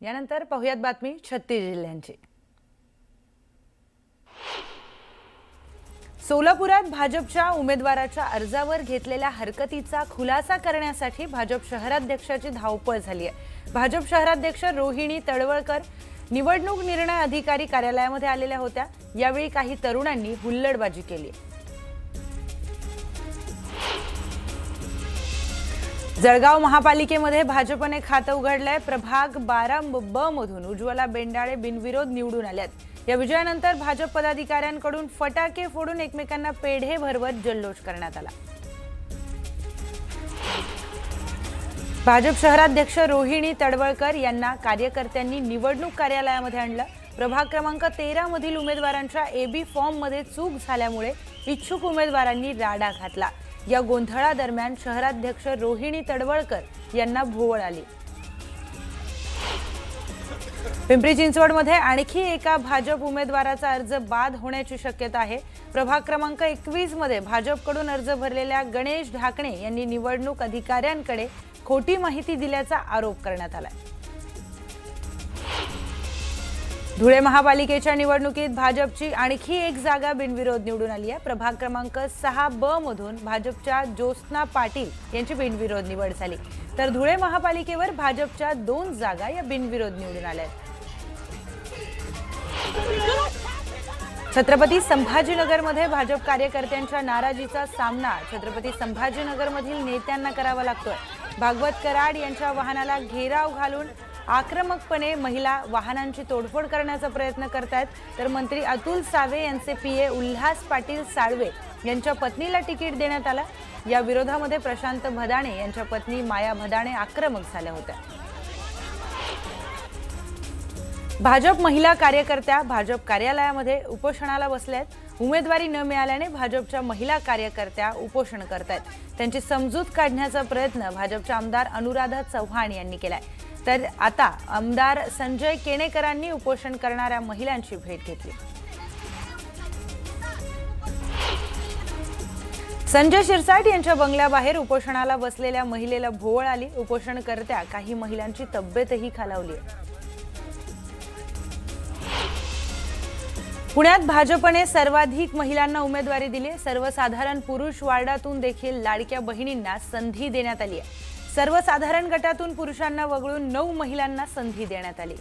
यानंतर पाहुयात बातमी 36 जिल्ह्यांची। सोलापुरात भाजपच्या उमेदवाराच्या अर्जावर घेतलेल्या हरकतीचा खुलासा करण्यासाठी भाजप शहराध्यक्षाची धावपळ झाली आहे। भाजप शहराध्यक्ष रोहिणी तडवळकर निवडणूक निर्णय अधिकारी कार्यालयामध्ये आलेल्या होत्या। यावेळी काही तरुणांनी हुल्लडबाजी केली। जळगाव महापालिकेमध्ये भाजपने खातं उघडलंय। प्रभाग 12 मधून उज्ज्वला बेंडाळे बिनविरोध निवडून आल्यात। या विजयानंतर भाजप पदाधिकाऱ्यांकडून फटाके फोडून एकमेकांना पेढे भरवत जल्लोष करण्यात आला। भाजप शहराध्यक्ष रोहिणी तडवळकर यांना कार्यकर्त्यांनी निवडणूक कार्यालयामध्ये आणलं। प्रभाग क्रमांक 13 मधील उमेदवारांच्या एबी फॉर्म मध्ये चूक झाल्यामुळे इच्छुक उमेदवारांनी राडा घातला। या गोंधळादरम्यान शहराध्यक्ष रोहिणी तडवळकर यांना भोवळ आली। पिंपरी चिंचवडमध्ये आणखी एका भाजप उमेदवाराचा अर्ज बाद होण्याची शक्यता आहे। प्रभाग क्रमांक 21 मध्ये भाजपकडून अर्ज भरलेल्या गणेश ढाकणे यांनी निवडणूक अधिकाऱ्यांकडे खोटी माहिती दिल्याचा आरोप करण्यात आला। धुळे महापालिकेच्या निवडणुकीत भाजपची आणखी एक जागा बिनविरोध निवडून आली आहे। प्रभाग क्रमांक 6 मधून भाजपच्या ज्योत्स्ना पाटील यांची बिनविरोध निवड झाली, तर धुळे महापालिकेवर भाजपच्या 2 जागा या बिनविरोध निवडून आल्या। छत्रपती संभाजीनगरमध्ये भाजप कार्यकर्त्यांच्या नाराजीचा सामना छत्रपती संभाजीनगरमधील नेत्यांना करावा लागतोय। भागवत कराड यांच्या वाहनाला घेराव घालून आक्रमकपणे महिला वाहनांची तोडफोड करण्याचा प्रयत्न करतात, तर मंत्री अतुल सावे यांचे पीए उल्हास पाटील साळवे यांच्या पत्नीला तिकीट देण्यात आलं। या विरोधामध्ये प्रशांत भदाणे यांच्या पत्नी माया भदाणे आक्रमक झाल्या होत्या। भाजप महिला कार्यकर्त्या भाजप कार्यालयामध्ये उपोषणाला बसल्यात। उमेदवारी न मिळाल्याने भाजपच्या महिला कार्यकर्त्या उपोषण करतात। त्यांची समजूत काढण्याचा प्रयत्न भाजपच्या आमदार अनुराधा चव्हाण यांनी केलाय, तर आता आमदार संजय केणेकरांनी उपोषण करणाऱ्या महिलांची भेट घेतली। संजय शिरसाट यांच्या बंगल्याबाहेर उपोषणाला बसलेल्या महिलेला भोवळ आली। उपोषणकर्त्या काही महिलांची तब्येतही खालावली। पुण्यात भाजपने सर्वाधिक महिलांना उमेदवारी दिली। सर्वसाधारण पुरुष वार्डातून देखील लाडक्या बहिणींना संधी देण्यात आली आहे। सर्वसाधारण गटातून पुरुषांना वगळून 9 महिलांना संधी देण्यात आली।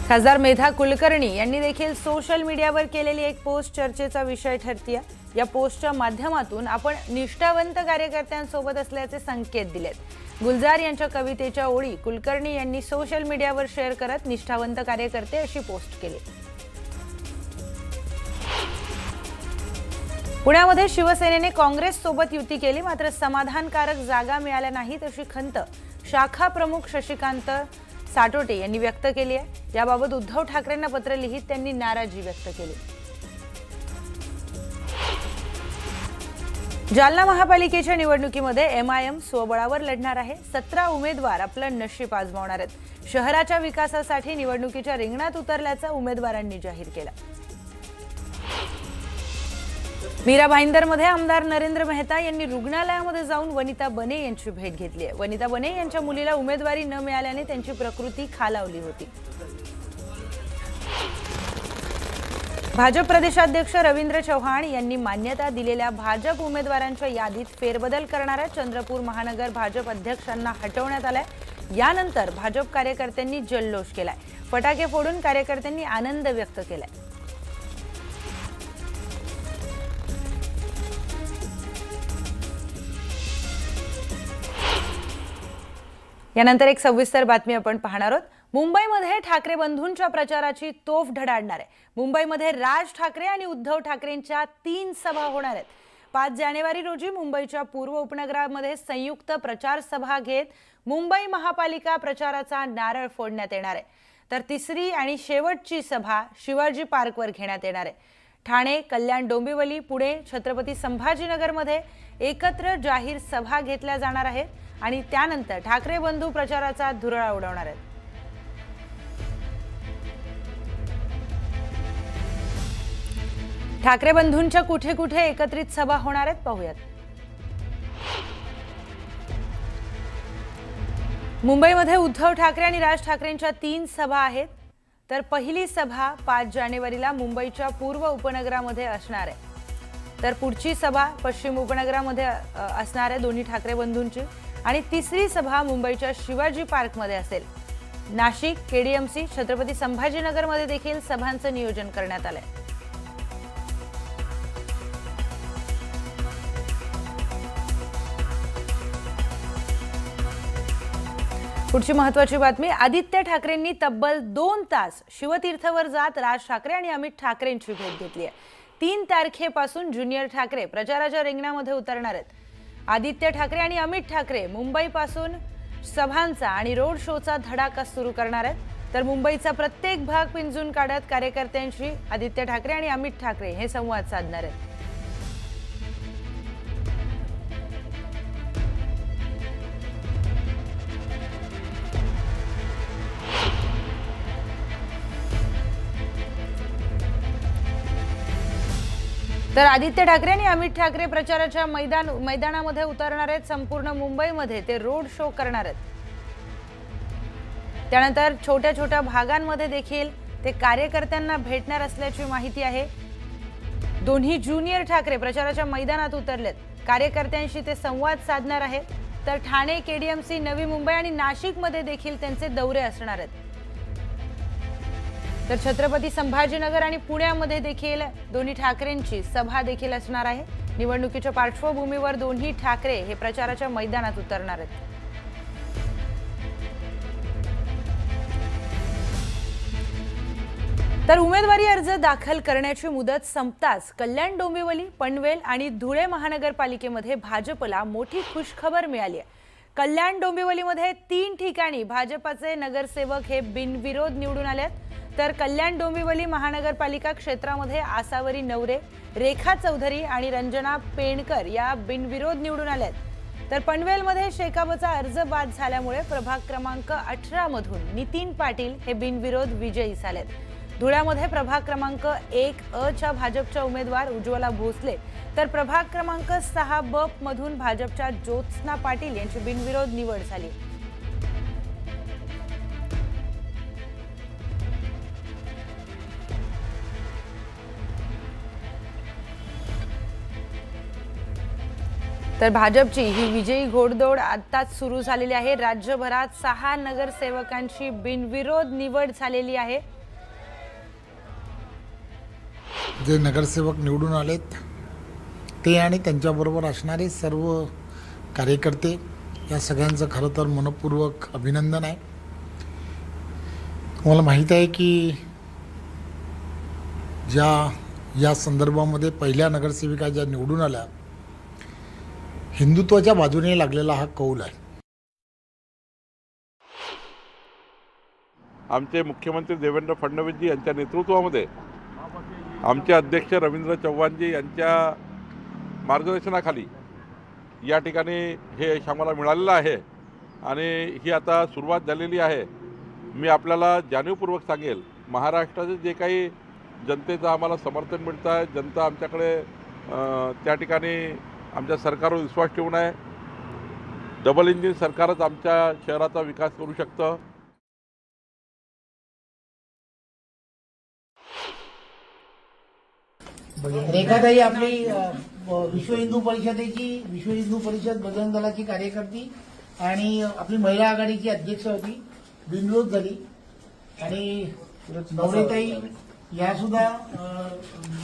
खासदार मेधा कुलकर्णी यांनी देखील सोशल मीडियावर केलेली एक पोस्ट चर्चेचा विषय ठरतीये। या पोस्टच्या माध्यमातून आपण निष्ठावंत कार्यकर्त्यांसोबत असल्याचे संकेत दिलेत। गुलजार यांच्या कवितेच्या ओळी कुलकर्णी यांनी सोशल मीडियावर शेअर करत निष्ठावंत कार्यकर्ते अशी पोस्ट केली। पुण्यामध्ये शिवसेनेने काँग्रेस सोबत युती केली, मात्र समाधानकारक जागा मिळाल्या नाहीत अशी खंत शाखा प्रमुख शशिकांत साटोटे यांनी व्यक्त केली आहे। याबाबत उद्धव ठाकरेंना पत्र लिहित त्यांनी नाराजी व्यक्त केली। जालना महापालिकेच्या निवडणुकीमध्ये एमआयएम स्वबळावर लढणार आहे। 17 उमेदवार आपलं नशीब आजमावणार आहेत। शहराच्या विकासासाठी निवडणुकीच्या रिंगणात उतरल्याचं उमेदवारांनी जाहीर केलं। मीरा भाईंदरमध्ये आमदार नरेंद्र मेहता यांनी रुग्णालयामध्ये जाऊन वनिता बने यांची भेट घेतली आहे। वनिता बने यांच्या मुलीला उमेदवारी न मिळाल्याने त्यांची प्रकृती खालावली होती। भाजप प्रदेशाध्यक्ष रवींद्र चव्हाण यांनी मान्यता दिलेल्या भाजप उमेदवारांच्या यादीत फेरबदल करणाऱ्या चंद्रपूर महानगर भाजप अध्यक्षांना हटवण्यात आलंय। यानंतर भाजप कार्यकर्त्यांनी जल्लोष केलाय। फटाके फोडून कार्यकर्त्यांनी आनंद व्यक्त केलाय। यानंतर एक सविस्तर बातमी आपण पाहणार आहोत। मुंबईमध्ये ठाकरे बंधूंच्या प्रचाराची तोफ धडाडणार आहे। मुंबईमध्ये राज ठाकरे आणि उद्धव ठाकरेंच्या 3 सभा होणार आहेत। 5 जानेवारी रोजी मुंबईच्या पूर्व उपनगरामध्ये संयुक्त प्रचार सभा घेत मुंबई महापालिका प्रचाराचा नारळ फोडण्यात येणार आहे, तर तिसरी आणि शेवटची सभा शिवाजी पार्कवर घेण्यात येणार आहे। ठाणे, कल्याण, डोंबिवली, पुणे, छत्रपती संभाजीनगरमध्ये एकत्र जाहीर सभा घेतल्या जाणार आहेत आणि त्यानंतर ठाकरे बंधू प्रचाराचा धुरळा उडवणार आहेत। ठाकरे बंधूंच्या कुठे कुठे एकत्रित सभा होणार आहेत पाहूयात। मुंबईमध्ये उद्धव ठाकरे आणि राज ठाकरेंच्या 3 सभा आहेत. तर पहिली सभा 5 जानेवारीला मुंबईच्या पूर्व उपनगरामध्ये असणार आहे. तर पुढची सभा पश्चिम उपनगरामध्ये असणार आहे दोन्ही ठाकरे बंधूंची. आणि तिसरी सभा मुंबईच्या शिवाजी पार्कमध्ये असेल. नाशिक, केडीएमसी, छत्रपती संभाजीनगरमध्ये देखील सभांचं नियोजन करण्यात आलंय. पुढची महत्त्वाची बातमी. आदित्य ठाकरेंनी तब्बल 2 तास शिवतीर्थवर जात राज ठाकरे आणि अमित ठाकरेंची भेट घेतली आहे. 3 तारखेपासून ज्युनियर ठाकरे प्रचाराच्या रिंगणामध्ये उतरणार आहेत. आदित्य ठाकरे आणि अमित ठाकरे मुंबईपासून सभांचा आणि रोड शोचा धडाका सुरू करणार आहेत. तर मुंबईचा प्रत्येक भाग पिंजून काढत कार्यकर्त्यांशी आदित्य ठाकरे आणि अमित ठाकरे हे संवाद साधणार आहेत. तर आदित्य ठाकरे आणि अमित ठाकरे प्रचाराच्या मैदानामध्ये उतरणार आहेत. संपूर्ण मुंबईमध्ये ते रोड शो करणार आहेत. त्यानंतर छोट्या छोट्या भागांमध्ये देखील ते कार्यकर्त्यांना भेटणार असल्याची माहिती आहे. दोन्ही ज्युनियर ठाकरे प्रचाराच्या मैदानात उतरलेत. कार्यकर्त्यांशी ते संवाद साधणार आहेत. तर ठाणे, केडीएमसी, नवी मुंबई आणि नाशिकमध्ये देखील त्यांचे दौरे असणार आहेत. तर छत्रपती संभाजीनगर आणि पुण्यामध्ये देखील दोन्ही ठाकरेंची सभा देखील असणार आहे. निवडणुकीच्या पार्श्वभूमीवर दोन्ही ठाकरे हे प्रचाराच्या मैदानात उतरणार आहेत. तर उमेदवारी अर्ज दाखल करण्याची मुदत संपताच कल्याण, डोंबिवली, पनवेल आणि धुळे महानगरपालिकेमध्ये भाजपला मोठी खुशखबर मिळाली आहे. कल्याण, डोंबिवलीमध्ये 3 ठिकाणी भाजपचे नगरसेवक हे बिनविरोध निवडून आलेत. तर कल्याण, डोंबिवली महानगरपालिका क्षेत्रामध्ये आसावरी नवरे, रेखा चौधरी आणि रंजना पेणकर या बिनविरोध निवडून आल्यात. तर पनवेलमध्ये शेकापचा अर्ज बाद झाल्यामुळे प्रभाग क्रमांक 18 मधून नितीन पाटील हे बिनविरोध विजयी झालेत. धुळ्यामध्ये प्रभाग क्रमांक 1 च्या भाजपच्या उमेदवार उज्ज्वला भोसले तर प्रभाग क्रमांक 6 मधून भाजपच्या ज्योत्स्ना पाटील यांची बिनविरोध निवड झाली. तर भाजपची ही विजयी घोडदौड आताच सुरू झालेली आहे. राज्यभरात 6 नगरसेवकांची बिनविरोध निवड झालेली आहे. जे नगरसेवक निवडून आलेत ते आणि त्यांच्याबरोबर असणारे सर्व कार्यकर्ते या सगळ्यांचं खरं तर मनपूर्वक अभिनंदन आहे. तुम्हाला माहीत आहे की या संदर्भामध्ये पहिल्या नगरसेविका ज्या निवडून आल्या हिंदुत्वाच्या बाजूने लागलेला हा कौल आहे. आमचे मुख्यमंत्री देवेंद्र फडणवीसजी यांच्या नेतृत्वामध्ये आमचे अध्यक्ष रवींद्र चव्हाणजी यांच्या मार्गदर्शनाखाली या ठिकाणी हे यश आम्हाला मिळालेलं आहे आणि ही आता सुरुवात झालेली आहे. मी आपल्याला जाणीवपूर्वक सांगेल, महाराष्ट्राचे जे काही जनतेचं आम्हाला समर्थन मिळतं आहे, जनता आमच्याकडे त्या ठिकाणी आमच्या सरकारवर विश्वास ठेवून आहे. डबल इंजिन सरकारच आमच्या शहराचा विकास करू शकतं. रेखाताई आपली विश्व हिंदू परिषद बजरंग दलाची कार्यकर्ती आणि आपली महिला आघाडीची अध्यक्ष होती, बिनविरोध झाली. आणि नवरेताई या सुद्धा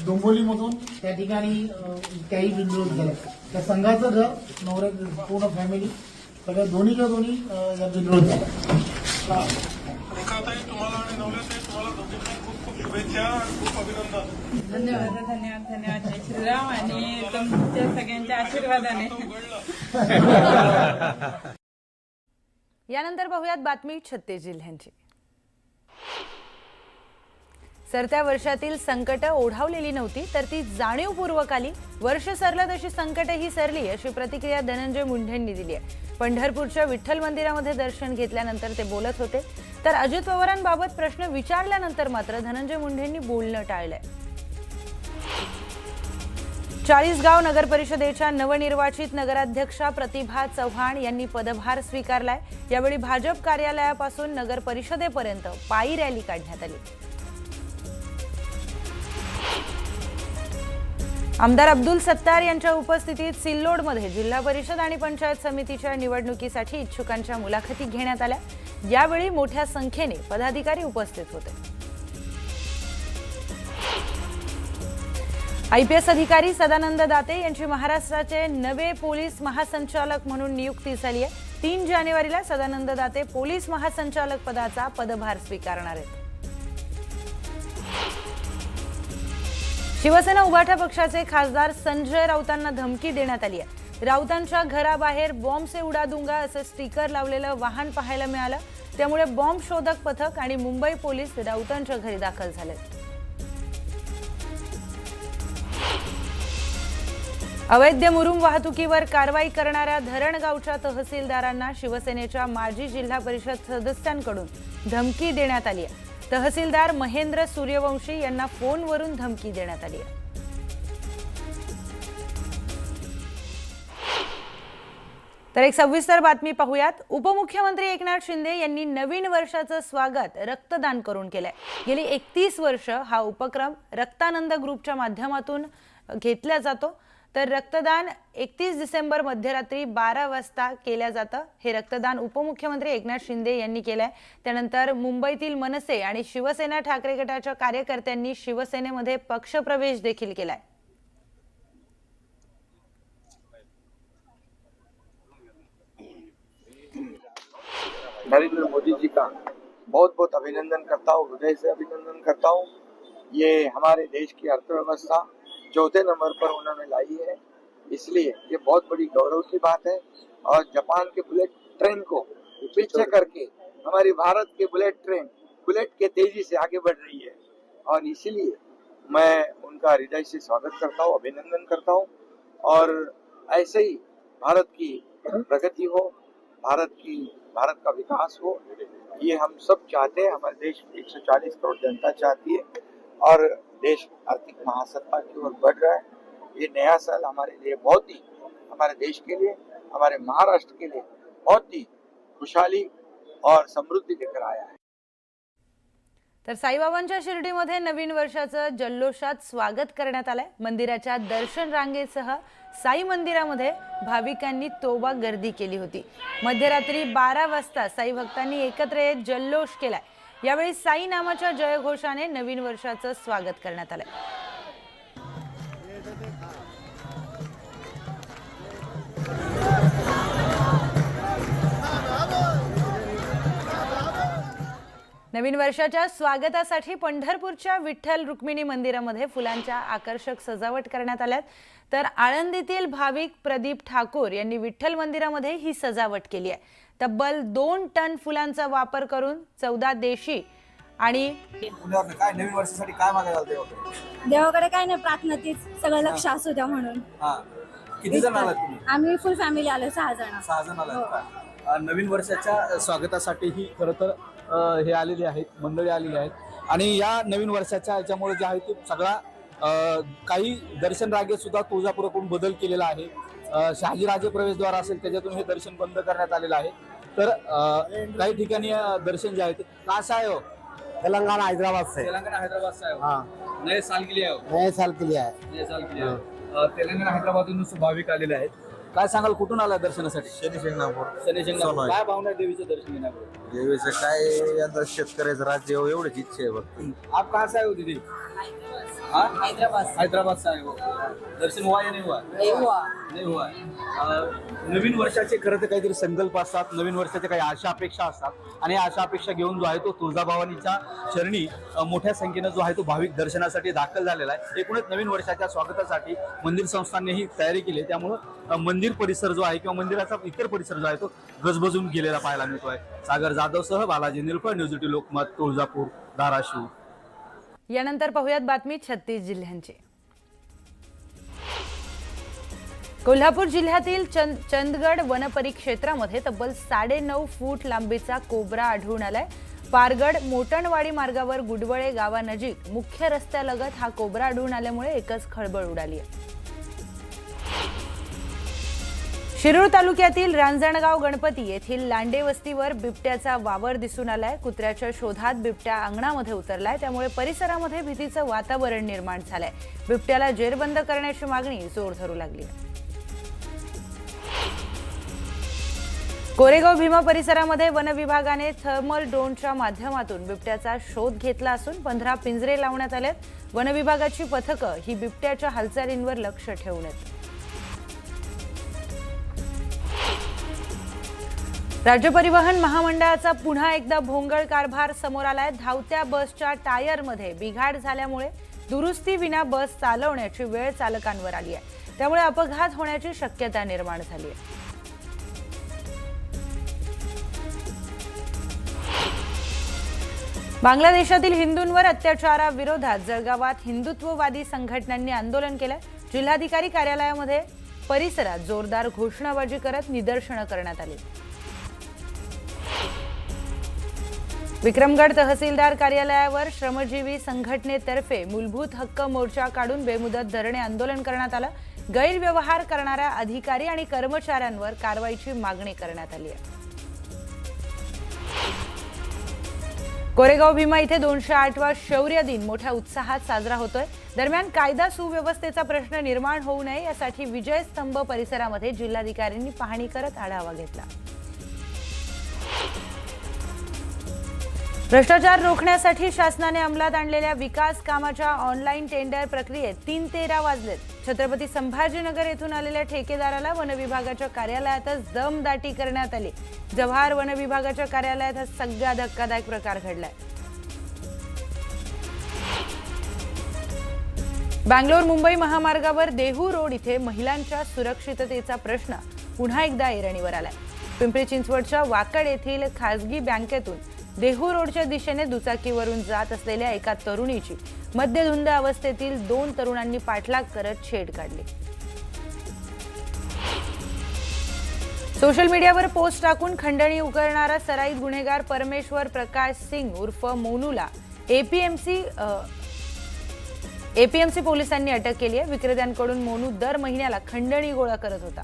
डोंबिवलीमधून त्या ठिकाणी त्याही बिनविरोध झाल्या. त्या संघाचं घर नवरे पूर्ण फॅमिली सगळ्या दोन्हीच्या दोन्ही या बिनविरोध झाल्या. रेखाताई तुम्हाला आणि नवलेताई तुम्हाला दोघींना खूप खूप शुभेच्छा आणि खूप अभिनंदन. धन्यवाद जय श्रीराम आणि तुमच्या सगळ्यांच्या आशीर्वादाने. यानंतर पाहूयात बातमी 36 जिल्ह्यांची. सरत्या वर्षातील संकट ओढावलेली नव्हती तर ती जाणीवपूर्वक आली. वर्ष सरलं तशी संकटही सरली अशी प्रतिक्रिया धनंजय मुंडेंनी दिली आहे. पंढरपूरच्या विठ्ठल मंदिरामध्ये दर्शन घेतल्यानंतर ते बोलत होते. तर अजित पवारांबाबत प्रश्न विचारल्यानंतर मात्र धनंजय मुंडेंनी बोलणं टाळलंय. चाळीसगाव नगर परिषदेच्या नवनिर्वाचित नगराध्यक्षा प्रतिभा चव्हाण यांनी पदभार स्वीकारलाय। यावेळी भाजप कार्यालयापासून नगर परिषदेपर्यंत पायी रॅली काढण्यात आली। आमदार अब्दुल सत्तार यांच्या उपस्थितीत सिल्लोडमध्ये जिल्हा परिषद आणि पंचायत समितीच्या निवडणुकीसाठी इच्छुकांच्या मुलाखती घेण्यात आल्या। यावेळी मोठ्या संख्येने पदाधिकारी उपस्थित होते। IPS अधिकारी सदानंद दाते यांची महाराष्ट्राचे नवे पोलीस महासंचालक म्हणून नियुक्ती झाली आहे। 3 जानेवारीला सदानंद दाते पोलीस महासंचालक पदाचा पदभार स्वीकारणार आहेत। शिवसेना उभाटा पक्षाचे खासदार संजय राऊतांना धमकी देण्यात आली आहे। राऊतांच्या घराबाहेर बॉम्ब से उडा दूंगा असं स्टिकर लावलेलं वाहन पाहायला मिळालं। त्यामुळे बॉम्ब शोधक पथक आणि मुंबई पोलीस राऊतांच्या घरी दाखल झालेत। अवैध मुरुम वाहतुकीवर कारवाई करणाऱ्या धरणगावच्या तहसीलदारांना शिवसेनेच्या माजी जिल्हा परिषद सदस्यांकडून धमकी देण्यात आली आहे। तहसीलदार महेंद्र सूर्यवंशी यांना फोनवरून धमकी देण्यात आली आहे। तर एक सविस्तर बातमी पाहूयात। उपमुख्यमंत्री एकनाथ शिंदे यांनी नवीन वर्षाचं स्वागत रक्तदान करून केलंय। गेली 31 वर्ष हा उपक्रम रक्तानंद ग्रुपच्या माध्यमातून घेतला जातो। तर रक्तदान 31 डिसेंबर मध्यरात्री 12 वाजता केल्या जातं। हे रक्तदान उपमुख्यमंत्री एकनाथ शिंदे यांनी केलंय। त्यानंतर मुंबईतील मनसे आणि शिवसेना ठाकरे गटाच्या कार्यकर्त्यांनी शिवसेनेमध्ये पक्षप्रवेश देखील केलाय। नरेंद्र मोदी जी का बहुत बहुत अभिनंदन करता हूँ, हृदय से अभिनंदन करता हूँ। ये हमारे देश की अर्थव्यवस्था चौथे नंबर पर उन्होंने लाई है, इसलिए ये बहुत बड़ी गौरव की बात है। और जापान के बुलेट ट्रेन को पीछे करके हमारी भारत की बुलेट ट्रेन बुलेट के तेजी से आगे बढ़ रही है, और इसीलिए मैं उनका हृदय से स्वागत करता हूँ, अभिनंदन करता हूँ। और ऐसे ही भारत की प्रगति हो, भारत का विकास हो, ये हम सब चाहते हैं। हमारे देश 140 करोड़ जनता चाहती है और देश आर्थिक महासत्ता की ओर बढ़ रहा है। ये नया साल हमारे लिए बहुत ही, हमारे देश के लिए, हमारे महाराष्ट्र के लिए बहुत ही खुशहाली और समृद्धि लेकर आया है। तर साईबाबांच्या शिर्डीमध्ये नवीन वर्षाचं जल्लोषात स्वागत करण्यात आलंय। मंदिराच्या दर्शन रांगेसह साई मंदिरामध्ये भाविकांनी तोबा गर्दी केली होती। मध्यरात्री 12 वाजता साई भक्तांनी एकत्र येत जल्लोष केलाय। यावेळी साई नामाच्या जयघोषाने नवीन वर्षाचं स्वागत करण्यात आलंय। नवीन वर्षाच्या स्वागतासाठी पंढरपूरच्या विठ्ठल रुक्मिणी मंदिरामध्ये फुलांच्या आकर्षक सजावट करण्यात आल्यात। तर आळंदीतील भाविक प्रदीप ठाकूर यांनी विठ्ठल मंदिरामध्ये ही सजावट केली आहे। तब्बल 2 टन फुलांचा वापर करून 14 देशी आणि काय नवीन वर्षासाठी काय मागायला देवाकडे काय नाही, प्रार्थना तीच सगळं लक्ष असू द्या म्हणून। किती जण आलात तुम्ही? आम्ही फुल फॅमिली आलो, 6 जण। 6 जण आलात। नवीन वर्षाच्या स्वागतासाठी ही खरं तर हे आलेले आहेत, मंडळी आलेली आहेत। आणि या नवीन वर्षाच्या याच्यामुळे जे आहे ते सगळा काही दर्शन रांगेत सुद्धा तुळजापूरकडून बदल केलेला आहे। शहाजीराजे प्रवेशद्वार असेल त्याच्यातून हे दर्शन बंद करण्यात आलेलं आहे। तर काही ठिकाणी दर्शन जे आहे ते कसं आहे हो? तेलंगाना हैदराबाद से। तेलंगाना हैदराबाद से आए हो? हाँ, नए साल के लिए आए हो? नए साल के लिए आए। नए साल के लिए आए हो। तेलंगाना हैदराबादून भाविक आलेले आहेत। काय सांगाल, कुठून आला दर्शनासाठी? शनी शिंगणापूर। शनी शिंगणापूर। काय भावना आहे देवीचं दर्शन घेण्यापूर्वी? देवीचं काय यंदा शेतकऱ्याचं राज्य हो, एवढीच इच्छा आहे फक्त। आप कहाँ से आए हो दीदी? हैदराबाद से आए हो। दर्शन हुआ या नहीं हुआ? नहीं हुआ नवीन वर्षाचे खरं तर काहीतरी संकल्प असतात, नवीन वर्षाच्या काही आशा अपेक्षा असतात। आणि आशा अपेक्षा घेऊन जो आहे तो तुळजाभवानीच्या चरणी मोठ्या संख्येनं जो आहे तो भाविक दर्शनासाठी दाखल झालेला आहे। एकूणच नवीन वर्षाच्या स्वागतासाठी मंदिर संस्थांनी ही तयारी केली आहे। त्यामुळं मंदिर परिसर जो आहे किंवा मंदिराचा इतर परिसर जो आहे तो गजबजून गेलेला पाहायला मिळतो आहे। सागर जाधवसह बालाजी निलफळ, न्यूज 18 लोकमत, तुळजापूर, धाराशिव। यानंतर पाहूयात बातमी 36 जिल्ह्यांची। कोल्हापूर जिल्ह्यातील चंदगड वनपरिक्षेत्रामध्ये तब्बल 9.5 फूट लांबीचा कोबरा आढळून आलाय। पारगड मोटणवाडी मार्गावर गुडवळे गावानजीक मुख्य रस्त्यालगत हा कोबरा आढळून आल्यामुळे एकच खळबळ उडाली आहे। शिरूर तालुक्यातील रांजणगाव गणपती येथील लांडे वस्तीवर बिबट्याचा वावर दिसून आलाय. कुत्र्याच्या शोधात बिबट्या अंगणामध्ये उतरलाय, त्यामुळे परिसरामध्ये भीतीचं वातावरण निर्माण झालंय. बिबट्याला जेरबंद करण्याची मागणी जोर धरू लागली. कोरेगाव भीमा परिसरामध्ये वन विभागाने थर्मल ड्रोनच्या माध्यमातून बिबट्याचा शोध घेतला असून 15 पिंजरे लावण्यात आलेत. वन विभागाची पथकं ही बिबट्याच्या हालचालींवर लक्ष ठेवून आहेत. राज्य परिवहन महामंडळाचा पुन्हा एकदा भोंगळ कारभार समोर आलाय. धावत्या बसच्या टायरमध्ये बिघाड झाल्यामुळे दुरुस्ती विना बस चालवण्याची वेळ चालकांवर आली आहे. त्यामुळे अपघात होण्याची शक्यता निर्माण झाली आहे. बांगलादेशातील हिंदूंवर अत्याचाराविरोधात जळगावात हिंदुत्ववादी संघटनांनी आंदोलन केलं. जिल्हाधिकारी कार्यालयामध्ये परिसरात जोरदार घोषणाबाजी करत निदर्शनं करण्यात आली. विक्रमगड तहसीलदार कार्यालयावर श्रमजीवी संघटनेतर्फे मूलभूत हक्क मोर्चा काढून बेमुदत धरणे आंदोलन करण्यात आलं. गैरव्यवहार करणाऱ्या अधिकारी आणि कर्मचाऱ्यांवर कारवाईची मागणी करण्यात आली आहे. कोरेगाव भीमा इथे 208वा शौर्य दिन मोठ्या उत्साहात साजरा होतोय. दरम्यान कायदा सुव्यवस्थेचा प्रश्न निर्माण होऊ नये यासाठी विजय स्तंभ परिसरामध्ये जिल्हाधिकाऱ्यांनी पाहणी करत आढावा घेतला. भ्रष्टाचार रोखण्यासाठी शासनाने अंमलात आणलेल्या विकास कामाच्या ऑनलाईन टेंडर प्रक्रियेत 3:13 वाजलेत. छत्रपती संभाजीनगर येथून आलेल्या ठेकेदाराला वन विभागाच्या कार्यालयातच दमदाटी करण्यात आली. जव्हार वन विभागाच्या कार्यालयात हा सगळा धक्कादायक प्रकार घडलाय. बँगलोर मुंबई महामार्गावर देहू रोड इथे महिलांच्या सुरक्षिततेचा प्रश्न पुन्हा एकदा ऐरणीवर आलाय. पिंपरी चिंचवडच्या वाकड येथील खासगी बँकेतून देहू रोडच्या दिशेने दुचाकीवरून जात असलेल्या एका तरुणीची मद्यधुंद अवस्थेतील 2 तरुणांनी पाठलाग करत छेड काढली. सोशल मीडियावर पोस्ट टाकून खंडणी उकरणारा सराईत गुन्हेगार परमेश्वर प्रकाश सिंग उर्फ मोनूला एपीएमसी पोलिसांनी अटक केली आहे. विक्रेत्यांकडून मोनू दर महिन्याला खंडणी गोळा करत होता.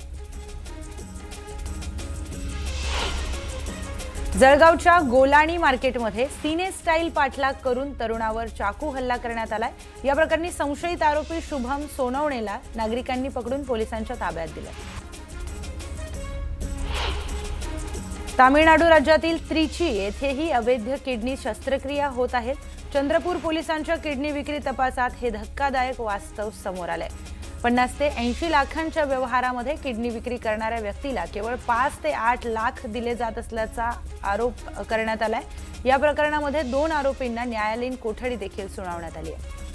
जळगावच्या गोलाणी मार्केटमध्ये सिने स्टाईल पाठलाग करून तरुणावर चाकू हल्ला करण्यात आलाय. या प्रकरणी संशयित आरोपी शुभम सोनवणेला नागरिकांनी पकडून पोलिसांच्या ताब्यात दिलं. तामिळनाडू राज्यातील त्रिची येथेही अवैध किडनी शस्त्रक्रिया होत आहेत. चंद्रपूर पोलिसांच्या किडनी विक्री तपासात हे धक्कादायक वास्तव समोर आलंय. 50 ते 80 लाखांच्या व्यवहारामध्ये किडनी विक्री करणाऱ्या व्यक्तीला केवळ 5 ते 8 लाख दिले जात असल्याचा आरोप करण्यात आलाय. या प्रकरणामध्ये 2 आरोपींना न्यायालयीन कोठडी देखील सुनावण्यात आली आहे.